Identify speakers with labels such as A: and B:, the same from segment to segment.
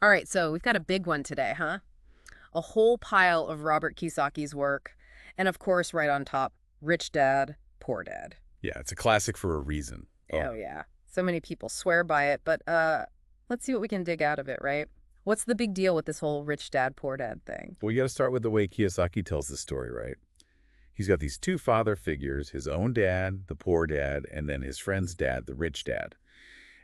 A: All right, so we've got a big one today, huh? A whole pile of Robert Kiyosaki's work. And of course, right on top, Rich Dad, Poor Dad.
B: Yeah, it's a classic for a reason. Oh,
A: Oh, yeah. So many people swear by it, but let's see what we can dig out of it, right? What's the big deal with this whole Rich Dad, Poor Dad thing?
B: well, you got to start with the way Kiyosaki tells the story, right? He's got these two father figures, his own dad, the poor dad, and then his friend's dad, the rich dad.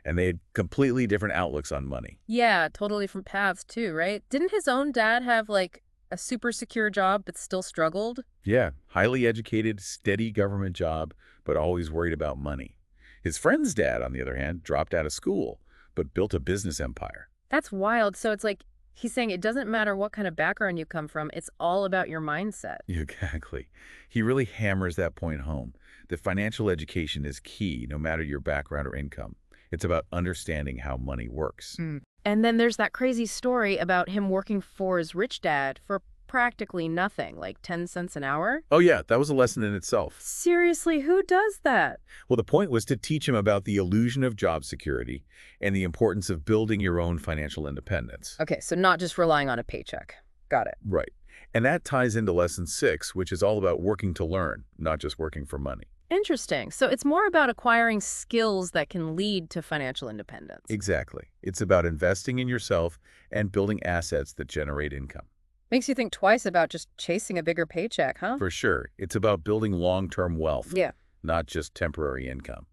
B: And they had completely different outlooks on money.
A: Yeah, totally different paths too, right? Didn't his own dad have like a super secure job but still struggled?
B: Yeah, highly educated, steady government job, but always worried about money. His friend's dad, on the other hand, dropped out of school, but built a business empire.
A: That's wild. So it's like he's saying it doesn't matter what kind of background you come from, it's all about your mindset.
B: Exactly. He really hammers that point home, that financial education is key no matter your background or income. It's about understanding how money works.
A: And then there's that crazy story about him working for his rich dad for practically nothing, like 10 cents an hour.
B: Oh yeah, that was a lesson in itself.
A: Seriously, who does that?
B: Well, the point was to teach him about the illusion of job security and the importance of building your own financial independence.
A: Okay, so not just relying on a paycheck. Got it.
B: Right. And that ties into lesson 6, which is all about working to learn, not just working for money.
A: Interesting. So it's more about acquiring skills that can lead to financial independence.
B: Exactly. It's about investing in yourself and building assets that generate income.
A: Makes you think twice about just chasing a bigger paycheck, huh?
B: For sure, it's about building long-term wealth,
A: Yeah.
B: not just temporary income.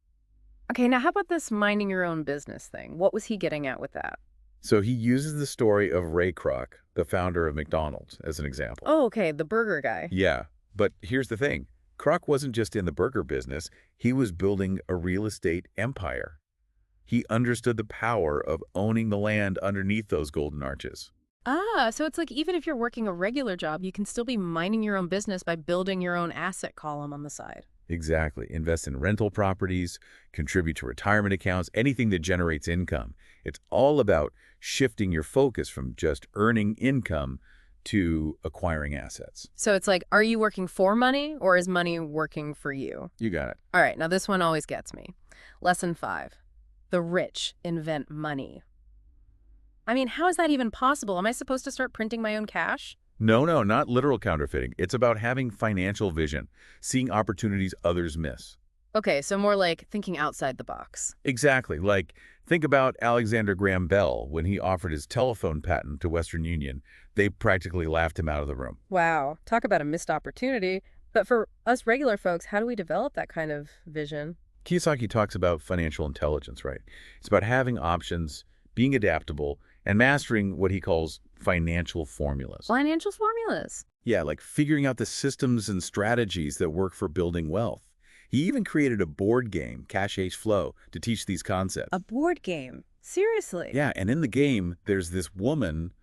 A: Okay, now how about this minding your own business thing? What was he getting at with that?
B: So he uses the story of Ray Kroc, the founder of McDonald's, as an example.
A: Oh, okay, the burger guy.
B: Yeah, but here's the thing. Kroc wasn't just in the burger business. He was building a real estate empire. He understood the power of owning the land underneath those golden arches.
A: Ah, so it's like even if you're working a regular job, you can still be minding your own business by building your own asset column on the side.
B: Exactly. Invest in rental properties, contribute to retirement accounts, anything that generates income. It's all about shifting your focus from just earning income to acquiring assets.
A: So it's like, are you working for money or is money working for you?
B: You got it.
A: All right, now this one always gets me. Lesson 5. The rich invent money. I mean, how is that even possible? Am I supposed to start printing my own cash?
B: No, not literal counterfeiting. It's about having financial vision, seeing opportunities others miss.
A: Okay, so more like thinking outside the box.
B: Exactly. Like, think about Alexander Graham Bell when he offered his telephone patent to Western Union. They practically laughed him out of the room.
A: Wow, talk about a missed opportunity. But for us regular folks, how do we develop that kind of vision?
B: Kiyosaki talks about financial intelligence, right? It's about having options, being adaptable, and mastering what he calls financial formulas.
A: Financial formulas.
B: Yeah, like figuring out the systems and strategies that work for building wealth. He even created a board game, Cash Ace Flow, to teach these concepts.
A: A board game. Seriously.
B: Yeah, and in the game, there's this woman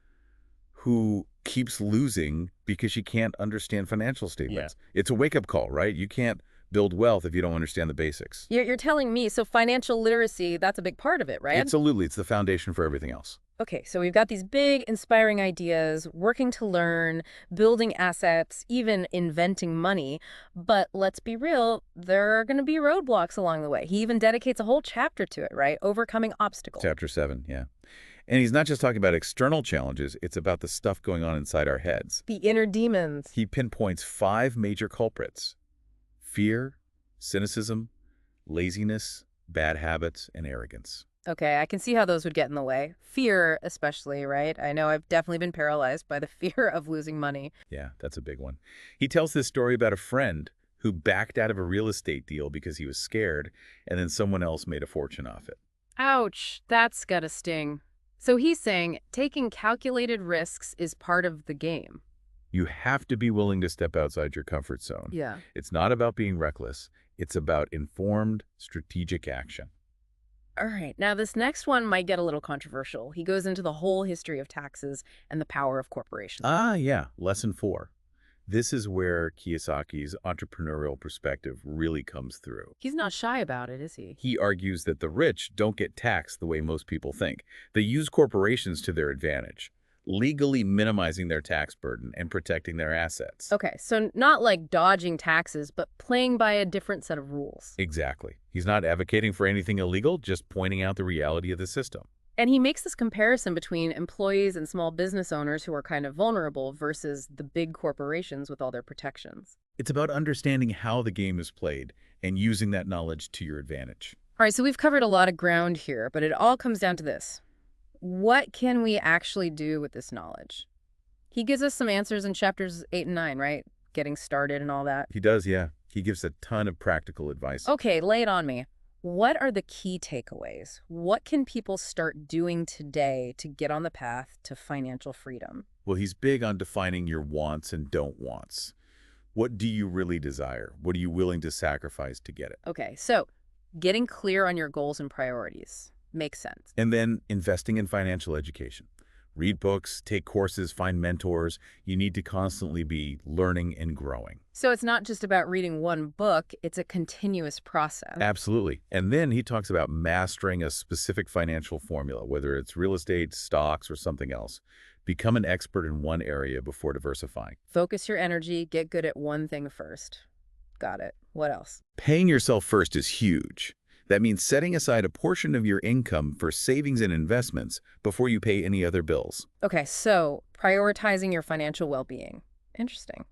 B: who keeps losing because she can't understand financial statements. It's a wake-up call, right? You can't build wealth if you don't understand the basics.
A: You're telling me, so financial literacy, that's a big part of it, right?
B: Absolutely. It's the foundation for everything else.
A: Okay, so we've got these big, inspiring ideas, working to learn, building assets, even inventing money. But let's be real, there are going to be roadblocks along the way. He even dedicates a whole chapter to it, right? Overcoming obstacles.
B: Chapter 7, yeah. And he's not just talking about external challenges, it's about the stuff going on inside our heads.
A: The inner demons.
B: He pinpoints 5 major culprits: fear, cynicism, laziness, bad habits, and arrogance.
A: Okay, I can see how those would get in the way. Fear, especially, right? I know I've definitely been paralyzed by the fear of losing money.
B: Yeah, that's a big one. He tells this story about a friend who backed out of a real estate deal because he was scared, and then someone else made a fortune off it.
A: Ouch, that's gotta sting. So he's saying taking calculated risks is part of the game.
B: You have to be willing to step outside your comfort zone.
A: Yeah.
B: It's not about being reckless. It's about informed, strategic action.
A: All right, now this next one might get a little controversial. He goes into the whole history of taxes and the power of corporations.
B: Ah, yeah, lesson 4. This is where Kiyosaki's entrepreneurial perspective really comes through.
A: He's not shy about it, is he?
B: He argues that the rich don't get taxed the way most people think. They use corporations to their advantage, legally minimizing their tax burden and protecting their assets.
A: Okay, so not like dodging taxes, but playing by a different set of rules.
B: Exactly. He's not advocating for anything illegal, just pointing out the reality of the system.
A: And he makes this comparison between employees and small business owners who are kind of vulnerable versus the big corporations with all their protections.
B: It's about understanding how the game is played and using that knowledge to your advantage.
A: All right, so we've covered a lot of ground here, but it all comes down to this. What can we actually do with this knowledge? He gives us some answers in chapters 8 and 9, right? Getting started and all that.
B: He does, yeah. He gives a ton of practical advice.
A: Okay, lay it on me. What are the key takeaways? What can people start doing today to get on the path to financial freedom?
B: Well, he's big on defining your wants and don't wants. What do you really desire? What are you willing to sacrifice to get it?
A: Okay, so getting clear on your goals and priorities makes sense.
B: And then investing in financial education. Read books, take courses, find mentors. You need to constantly be learning and growing.
A: So it's not just about reading one book, it's a continuous process.
B: Absolutely. And then he talks about mastering a specific financial formula, whether it's real estate, stocks, or something else. Become an expert in one area before diversifying.
A: Focus your energy, get good at one thing first. Got it. What else?
B: Paying yourself first is huge. That means setting aside a portion of your income for savings and investments before you pay any other bills.
A: Okay, so prioritizing your financial well-being. Interesting.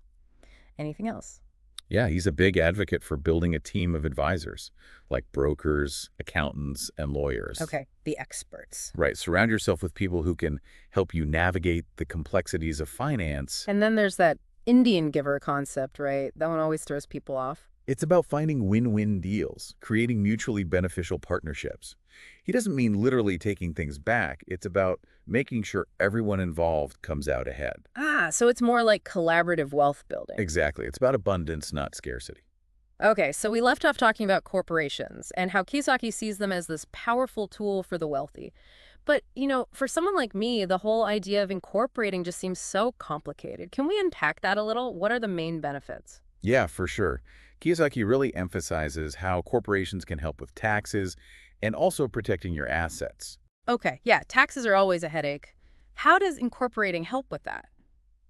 A: Anything else?
B: Yeah, he's a big advocate for building a team of advisors, like brokers, accountants, and lawyers.
A: Okay, the experts.
B: Right, surround yourself with people who can help you navigate the complexities of finance.
A: And then there's that Indian giver concept, right? That one always throws people off.
B: It's about finding win-win deals, creating mutually beneficial partnerships. He doesn't mean literally taking things back. It's about making sure everyone involved comes out ahead.
A: Ah, so it's more like collaborative wealth building.
B: Exactly. It's about abundance, not scarcity.
A: Okay, so we left off talking about corporations and how Kiyosaki sees them as this powerful tool for the wealthy. But, for someone like me, the whole idea of incorporating just seems so complicated. Can we unpack that a little? What are the main benefits?
B: Yeah, for sure. Kiyosaki really emphasizes how corporations can help with taxes and also protecting your assets.
A: Okay, yeah, taxes are always a headache. How does incorporating help with that?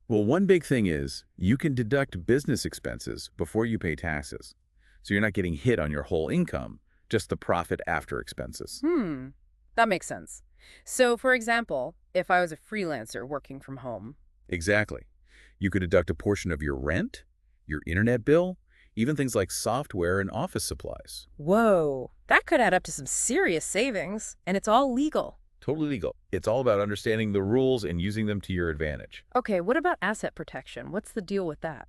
B: Well, one big thing is you can deduct business expenses before you pay taxes. So you're not getting hit on your whole income, just the profit after expenses.
A: That makes sense. So, for example, if I was a freelancer working from home.
B: Exactly. You could deduct a portion of your rent, your internet bill, even things like software and office supplies.
A: Whoa, that could add up to some serious savings, and it's all legal.
B: Totally legal. It's all about understanding the rules and using them to your advantage.
A: Okay, what about asset protection? What's the deal with that?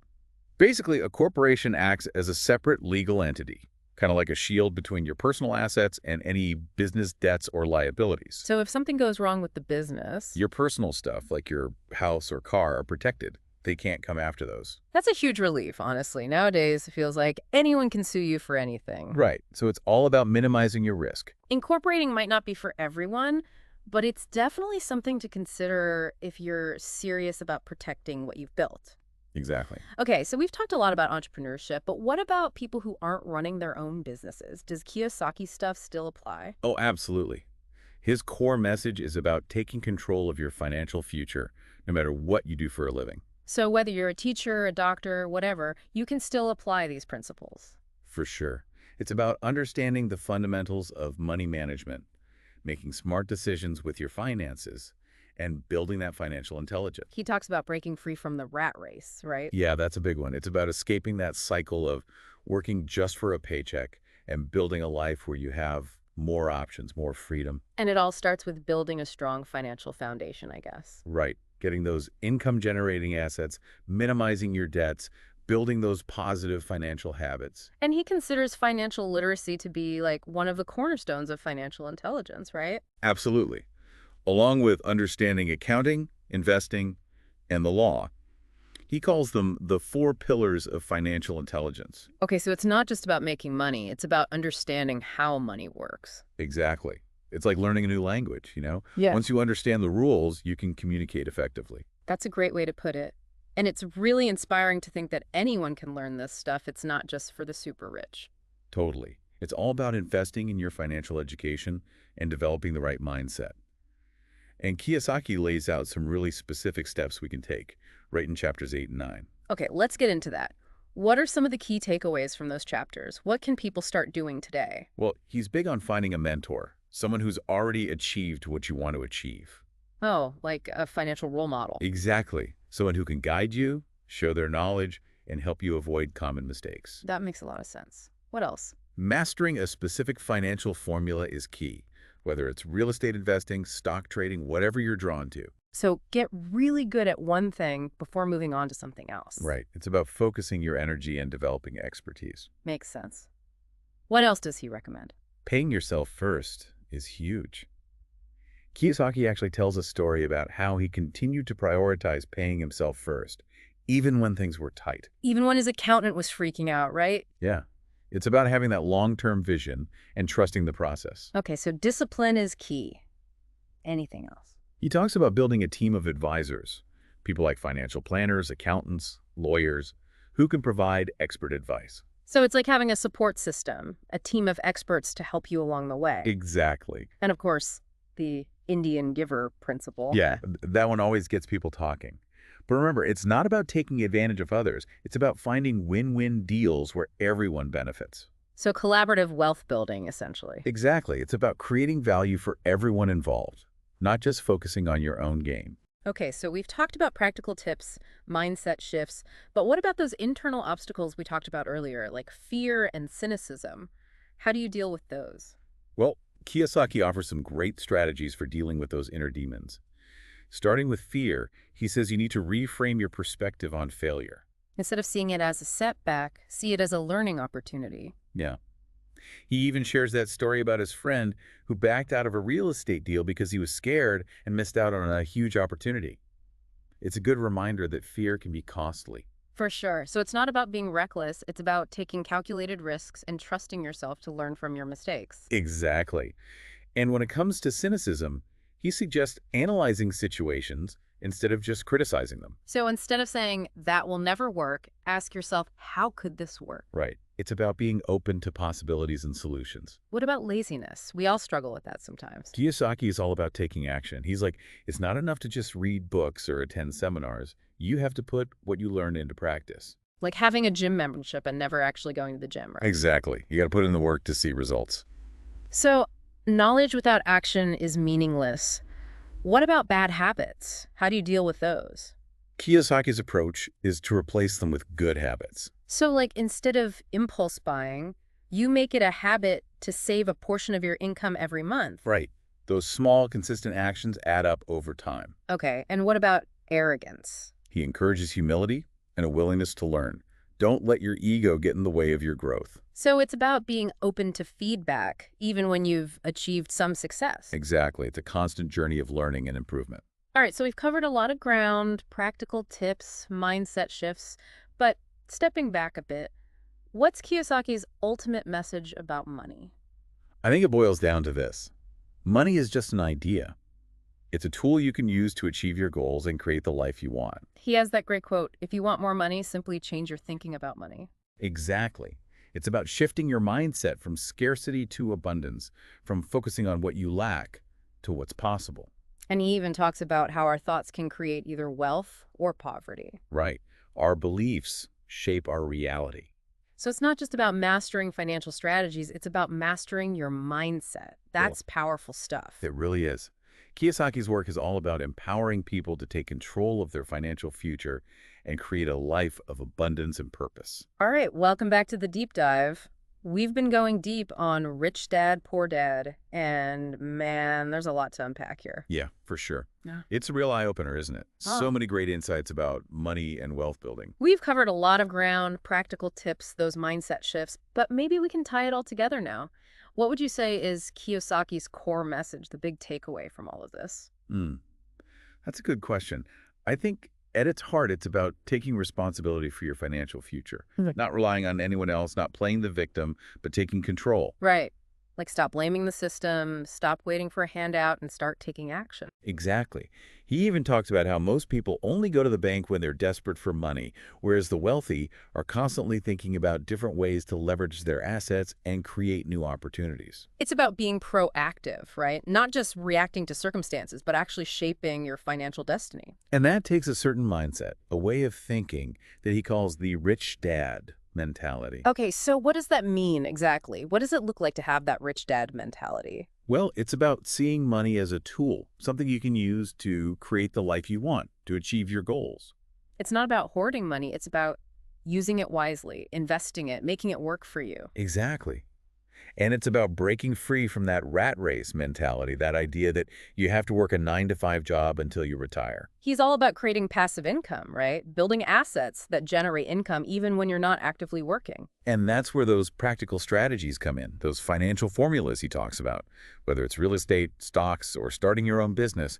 B: Basically, a corporation acts as a separate legal entity, kind of like a shield between your personal assets and any business debts or liabilities.
A: So if something goes wrong with the business.
B: Your personal stuff, like your house or car, are protected. They can't come after those.
A: That's a huge relief, honestly. Nowadays, it feels like anyone can sue you for anything.
B: Right. So it's all about minimizing your risk.
A: Incorporating might not be for everyone, but it's definitely something to consider if you're serious about protecting what you've built.
B: Exactly.
A: Okay, so we've talked a lot about entrepreneurship, but what about people who aren't running their own businesses? Does Kiyosaki stuff still apply?
B: Oh, absolutely. His core message is about taking control of your financial future, no matter what you do for a living.
A: So whether you're a teacher, a doctor, whatever, you can still apply these principles.
B: For sure. It's about understanding the fundamentals of money management, making smart decisions with your finances, and building that financial intelligence.
A: He talks about breaking free from the rat race, right?
B: Yeah, that's a big one. It's about escaping that cycle of working just for a paycheck and building a life where you have more options, more freedom.
A: And it all starts with building a strong financial foundation, I guess.
B: Right. Getting those income-generating assets, minimizing your debts, building those positive financial habits.
A: And he considers financial literacy to be like one of the cornerstones of financial intelligence, right?
B: Absolutely. Along with understanding accounting, investing, and the law. He calls them the 4 pillars of financial intelligence.
A: Okay, so it's not just about making money. It's about understanding how money works.
B: Exactly. It's like learning a new language, you know?
A: Yeah.
B: Once you understand the rules, you can communicate effectively.
A: That's a great way to put it. And it's really inspiring to think that anyone can learn this stuff. It's not just for the super rich.
B: Totally. It's all about investing in your financial education and developing the right mindset. And Kiyosaki lays out some really specific steps we can take, right in chapters 8 and 9.
A: Okay, let's get into that. What are some of the key takeaways from those chapters? What can people start doing today?
B: Well, he's big on finding a mentor, Someone who's already achieved what you want to achieve.
A: Oh, like a financial role model.
B: Exactly. Someone who can guide you, show their knowledge, and help you avoid common mistakes.
A: That makes a lot of sense. What else?
B: Mastering a specific financial formula is key, whether it's real estate investing, stock trading, whatever you're drawn to.
A: So get really good at one thing before moving on to something else.
B: Right. It's about focusing your energy and developing expertise.
A: Makes sense. What else does he recommend?
B: Paying yourself first is huge. Kiyosaki actually tells a story about how he continued to prioritize paying himself first, even when things were tight.
A: Even when his accountant was freaking out, right?
B: Yeah. It's about having that long-term vision and trusting the process.
A: Okay, so discipline is key. Anything else?
B: He talks about building a team of advisors, people like financial planners, accountants, lawyers, who can provide expert advice.
A: So it's like having a support system, a team of experts to help you along the way.
B: Exactly.
A: And of course, the Indian giver principle.
B: Yeah, that one always gets people talking. But remember, it's not about taking advantage of others. It's about finding win-win deals where everyone benefits.
A: So collaborative wealth building, essentially.
B: Exactly. It's about creating value for everyone involved, not just focusing on your own gain.
A: Okay, so we've talked about practical tips, mindset shifts, but what about those internal obstacles we talked about earlier, like fear and cynicism? How do you deal with those?
B: Well, Kiyosaki offers some great strategies for dealing with those inner demons. Starting with fear, he says you need to reframe your perspective on failure.
A: Instead of seeing it as a setback, see it as a learning opportunity.
B: Yeah. He even shares that story about his friend who backed out of a real estate deal because he was scared and missed out on a huge opportunity. It's a good reminder that fear can be costly.
A: For sure. So it's not about being reckless, it's about taking calculated risks and trusting yourself to learn from your mistakes.
B: Exactly. And when it comes to cynicism, he suggests analyzing situations instead of just criticizing them.
A: So instead of saying, that will never work, ask yourself, how could this work?
B: Right. It's about being open to possibilities and solutions.
A: What about laziness? We all struggle with that sometimes.
B: Kiyosaki is all about taking action. He's like, it's not enough to just read books or attend seminars. You have to put what you learn into practice.
A: Like having a gym membership and never actually going to the gym, right?
B: Exactly. You got to put in the work to see results.
A: So knowledge without action is meaningless. What about bad habits? How do you deal with those?
B: Kiyosaki's approach is to replace them with good habits.
A: So like instead of impulse buying, you make it a habit to save a portion of your income every month.
B: Right. Those small, consistent actions add up over time.
A: Okay, and what about arrogance?
B: He encourages humility and a willingness to learn. Don't let your ego get in the way of your growth.
A: So it's about being open to feedback, even when you've achieved some success.
B: Exactly. It's a constant journey of learning and improvement.
A: All right, so we've covered a lot of ground, practical tips, mindset shifts, but stepping back a bit, what's Kiyosaki's ultimate message about money?
B: I think it boils down to this. Money is just an idea. It's a tool you can use to achieve your goals and create the life you want.
A: He has that great quote, if you want more money, simply change your thinking about money.
B: Exactly. It's about shifting your mindset from scarcity to abundance, from focusing on what you lack to what's possible.
A: And he even talks about how our thoughts can create either wealth or poverty.
B: Right. Our beliefs shape our reality.
A: So it's not just about mastering financial strategies, it's about mastering your mindset. That's powerful stuff.
B: It really is. Kiyosaki's work is all about empowering people to take control of their financial future and create a life of abundance and purpose.
A: All right, welcome back to the deep dive. We've been going deep on Rich Dad, Poor Dad, and man, there's a lot to unpack here.
B: Yeah, for sure.
A: Yeah.
B: It's a real eye-opener, isn't it?
A: Oh.
B: So many great insights about money and wealth building.
A: We've covered a lot of ground, practical tips, those mindset shifts, but maybe we can tie it all together now. What would you say is Kiyosaki's core message, the big takeaway from all of this?
B: That's a good question. I think at its heart, it's about taking responsibility for your financial future, not relying on anyone else, not playing the victim, but taking control.
A: Right. Like stop blaming the system, stop waiting for a handout, and start taking action.
B: Exactly. He even talks about how most people only go to the bank when they're desperate for money, whereas the wealthy are constantly thinking about different ways to leverage their assets and create new opportunities.
A: It's about being proactive, right? Not just reacting to circumstances, but actually shaping your financial destiny.
B: And that takes a certain mindset, a way of thinking that he calls the rich dad mentality.
A: Okay, so what does that mean exactly? What does it look like to have that rich dad mentality?
B: Well, it's about seeing money as a tool, something you can use to create the life you want, to achieve your goals.
A: It's not about hoarding money, it's about using it wisely, investing it, making it work for you.
B: Exactly. And it's about breaking free from that rat race mentality, that idea that you have to work a 9 to 5 job until you retire.
A: He's all about creating passive income, right? Building assets that generate income even when you're not actively working.
B: And that's where those practical strategies come in, those financial formulas he talks about. Whether it's real estate, stocks, or starting your own business,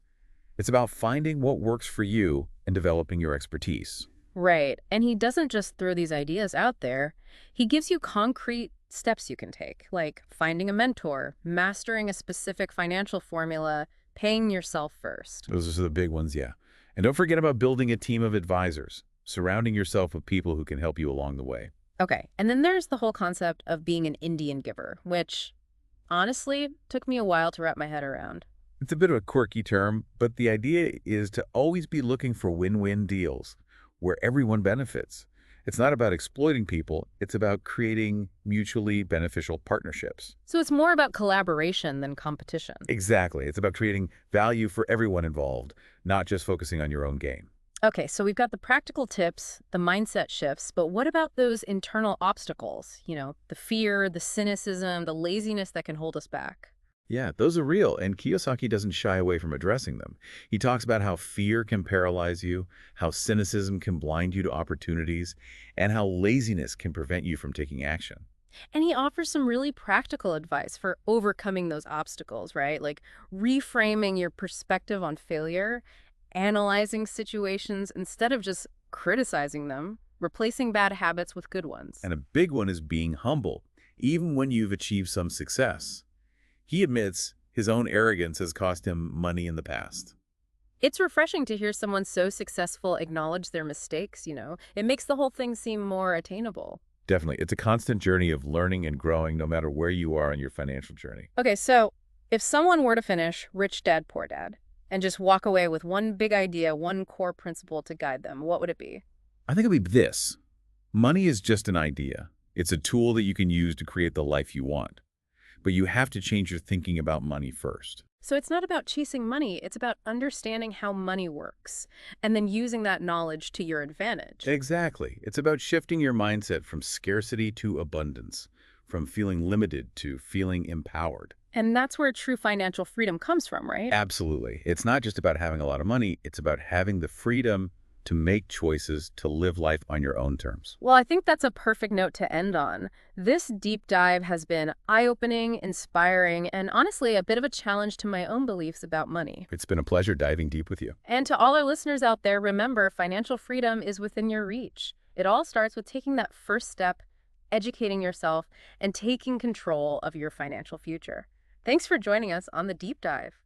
B: it's about finding what works for you and developing your expertise.
A: Right. And he doesn't just throw these ideas out there. He gives you concrete steps you can take, like finding a mentor, mastering a specific financial formula, paying yourself first.
B: Those are the big ones, yeah. And don't forget about building a team of advisors, surrounding yourself with people who can help you along the way.
A: Okay. And then there's the whole concept of being an Indian giver, which honestly took me a while to wrap my head around.
B: It's a bit of a quirky term, but the idea is to always be looking for win-win deals where everyone benefits. It's not about exploiting people, it's about creating mutually beneficial partnerships.
A: So it's more about collaboration than competition.
B: Exactly. It's about creating value for everyone involved, not just focusing on your own gain.
A: Okay, so we've got the practical tips, the mindset shifts, but what about those internal obstacles? The fear, the cynicism, the laziness that can hold us back.
B: Yeah, those are real, and Kiyosaki doesn't shy away from addressing them. He talks about how fear can paralyze you, how cynicism can blind you to opportunities, and how laziness can prevent you from taking action.
A: And he offers some really practical advice for overcoming those obstacles, right? Like reframing your perspective on failure, analyzing situations instead of just criticizing them, replacing bad habits with good ones.
B: And a big one is being humble, even when you've achieved some success. He admits his own arrogance has cost him money in the past.
A: It's refreshing to hear someone so successful acknowledge their mistakes. It makes the whole thing seem more attainable.
B: Definitely. It's a constant journey of learning and growing no matter where you are in your financial journey.
A: Okay, so if someone were to finish Rich Dad, Poor Dad and just walk away with one big idea, one core principle to guide them, what would it be?
B: I think it'd be this. Money is just an idea. It's a tool that you can use to create the life you want. But you have to change your thinking about money first.
A: So it's not about chasing money, it's about understanding how money works and then using that knowledge to your advantage.
B: Exactly. It's about shifting your mindset from scarcity to abundance, from feeling limited to feeling empowered.
A: And that's where true financial freedom comes from, right?
B: Absolutely. It's not just about having a lot of money. It's about having the freedom to make choices, to live life on your own terms.
A: Well, I think that's a perfect note to end on. This deep dive has been eye-opening, inspiring, and honestly, a bit of a challenge to my own beliefs about money.
B: It's been a pleasure diving deep with you.
A: And to all our listeners out there, remember, financial freedom is within your reach. It all starts with taking that first step, educating yourself, and taking control of your financial future. Thanks for joining us on the deep dive.